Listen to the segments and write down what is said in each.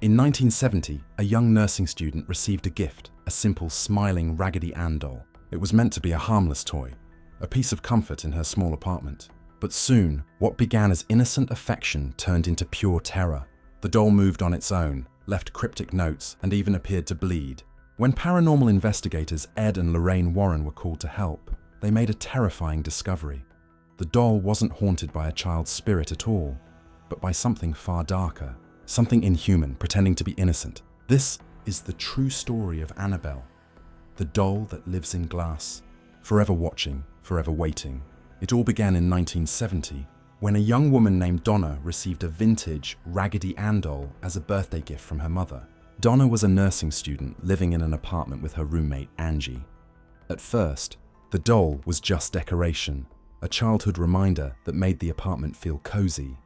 In 1970, a young nursing student received a gift, a simple, smiling Raggedy Ann doll. It was meant to be a harmless toy, a piece of comfort in her small apartment. But soon, what began as innocent affection turned into pure terror. The doll moved on its own, left cryptic notes, and even appeared to bleed. When paranormal investigators Ed and Lorraine Warren were called to help, they made a terrifying discovery. The doll wasn't haunted by a child's spirit at all, but by something far darker, something inhuman pretending to be innocent. This is the true story of Annabelle, the doll that lives in glass, forever watching, forever waiting. It all began in 1970, when a young woman named Donna received a vintage Raggedy Ann doll as a birthday gift from her mother. Donna was a nursing student living in an apartment with her roommate Angie. At first, the doll was just decoration, a childhood reminder that made the apartment feel cozy.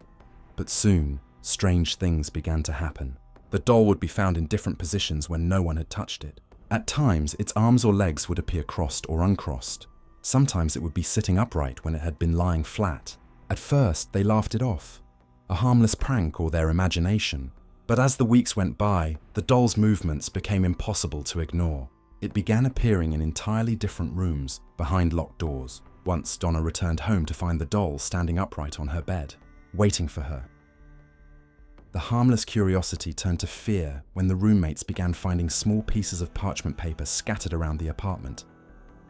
But soon, strange things began to happen. The doll would be found in different positions when no one had touched it. At times, its arms or legs would appear crossed or uncrossed. Sometimes it would be sitting upright when it had been lying flat. At first, they laughed it off, a harmless prank or their imagination. But as the weeks went by, the doll's movements became impossible to ignore. It began appearing in entirely different rooms, behind locked doors. Once, Donna returned home to find the doll standing upright on her bed, waiting for her. The harmless curiosity turned to fear when the roommates began finding small pieces of parchment paper scattered around the apartment.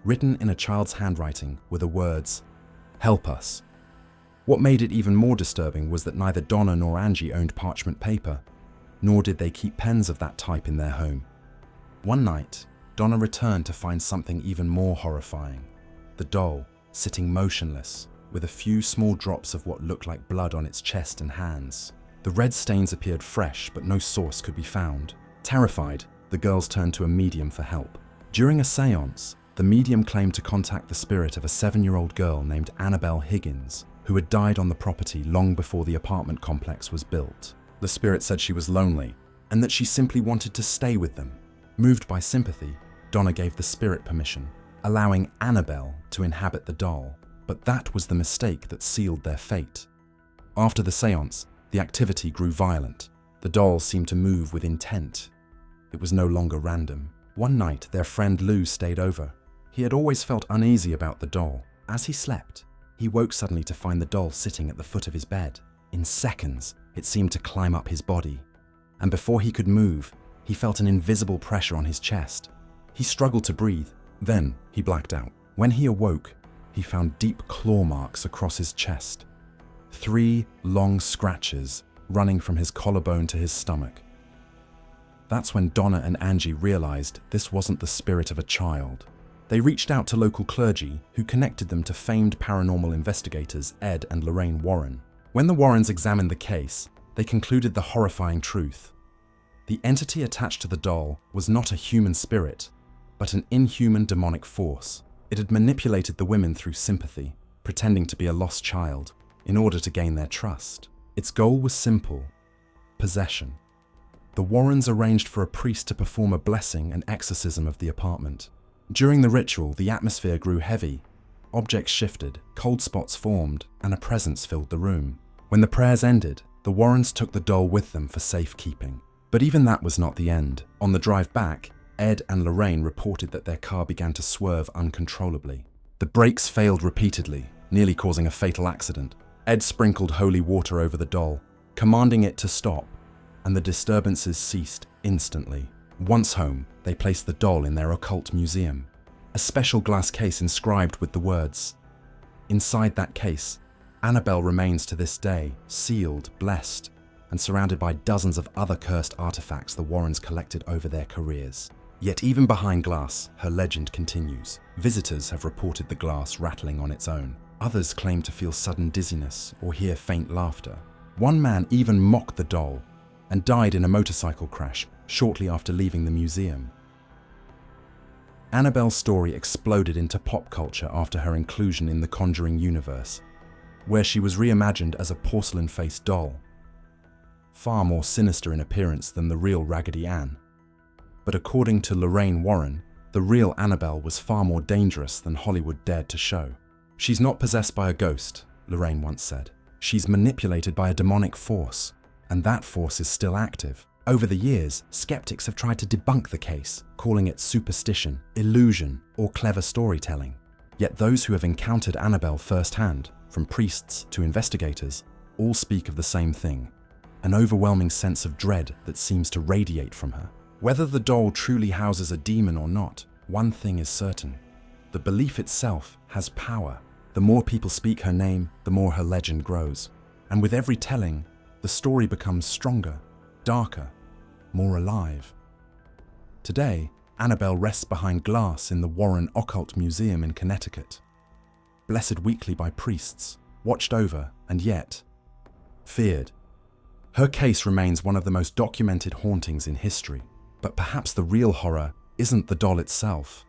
Written in a child's handwriting were the words, "Help us." What made it even more disturbing was that neither Donna nor Angie owned parchment paper, nor did they keep pens of that type in their home. One night, Donna returned to find something even more horrifying. The doll, sitting motionless, with a few small drops of what looked like blood on its chest and hands. The red stains appeared fresh, but no source could be found. Terrified, the girls turned to a medium for help. During a séance, the medium claimed to contact the spirit of a 7-year-old girl named Annabelle Higgins, who had died on the property long before the apartment complex was built. The spirit said she was lonely, and that she simply wanted to stay with them. Moved by sympathy, Donna gave the spirit permission, allowing Annabelle to inhabit the doll. But that was the mistake that sealed their fate. After the séance, the activity grew violent. The doll seemed to move with intent. It was no longer random. One night, their friend Lou stayed over. He had always felt uneasy about the doll. As he slept, he woke suddenly to find the doll sitting at the foot of his bed. In seconds, it seemed to climb up his body. And before he could move, he felt an invisible pressure on his chest. He struggled to breathe. Then he blacked out. When he awoke, he found deep claw marks across his chest. 3 long scratches running from his collarbone to his stomach. That's when Donna and Angie realized this wasn't the spirit of a child. They reached out to local clergy, who connected them to famed paranormal investigators Ed and Lorraine Warren. When the Warrens examined the case, they concluded the horrifying truth. The entity attached to the doll was not a human spirit, but an inhuman demonic force. It had manipulated the women through sympathy, pretending to be a lost child, in order to gain their trust. Its goal was simple: possession. The Warrens arranged for a priest to perform a blessing and exorcism of the apartment. During the ritual, the atmosphere grew heavy. Objects shifted, cold spots formed, and a presence filled the room. When the prayers ended, the Warrens took the doll with them for safekeeping. But even that was not the end. On the drive back, Ed and Lorraine reported that their car began to swerve uncontrollably. The brakes failed repeatedly, nearly causing a fatal accident. Ed sprinkled holy water over the doll, commanding it to stop, and the disturbances ceased instantly. Once home, they placed the doll in their occult museum, a special glass case inscribed with the words. Inside that case, Annabelle remains to this day, sealed, blessed, and surrounded by dozens of other cursed artifacts the Warrens collected over their careers. Yet even behind glass, her legend continues. Visitors have reported the glass rattling on its own. Others claim to feel sudden dizziness or hear faint laughter. One man even mocked the doll and died in a motorcycle crash shortly after leaving the museum. Annabelle's story exploded into pop culture after her inclusion in the Conjuring universe, where she was reimagined as a porcelain-faced doll, far more sinister in appearance than the real Raggedy Ann. But according to Lorraine Warren, the real Annabelle was far more dangerous than Hollywood dared to show. "She's not possessed by a ghost," Lorraine once said. "She's manipulated by a demonic force, and that force is still active. Over the years, skeptics have tried to debunk the case, calling it superstition, illusion, or clever storytelling. Yet those who have encountered Annabelle firsthand, from priests to investigators, all speak of the same thing: an overwhelming sense of dread that seems to radiate from her. Whether the doll truly houses a demon or not, one thing is certain: the belief itself has power. The more people speak her name, the more her legend grows. And with every telling, the story becomes stronger, darker, more alive. Today, Annabelle rests behind glass in the Warren Occult Museum in Connecticut. Blessed weekly by priests, watched over, and yet feared. Her case remains one of the most documented hauntings in history, but perhaps the real horror isn't the doll itself.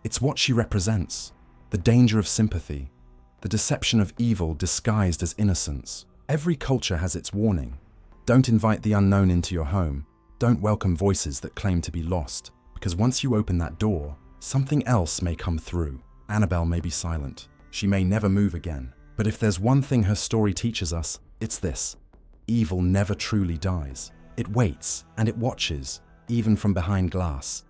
It's what she represents: the danger of sympathy, the deception of evil disguised as innocence. Every culture has its warning. Don't invite the unknown into your home. Don't welcome voices that claim to be lost, because once you open that door, something else may come through. Annabelle may be silent. She may never move again. But if there's one thing her story teaches us, it's this: evil never truly dies. It waits, and it watches, even from behind glass.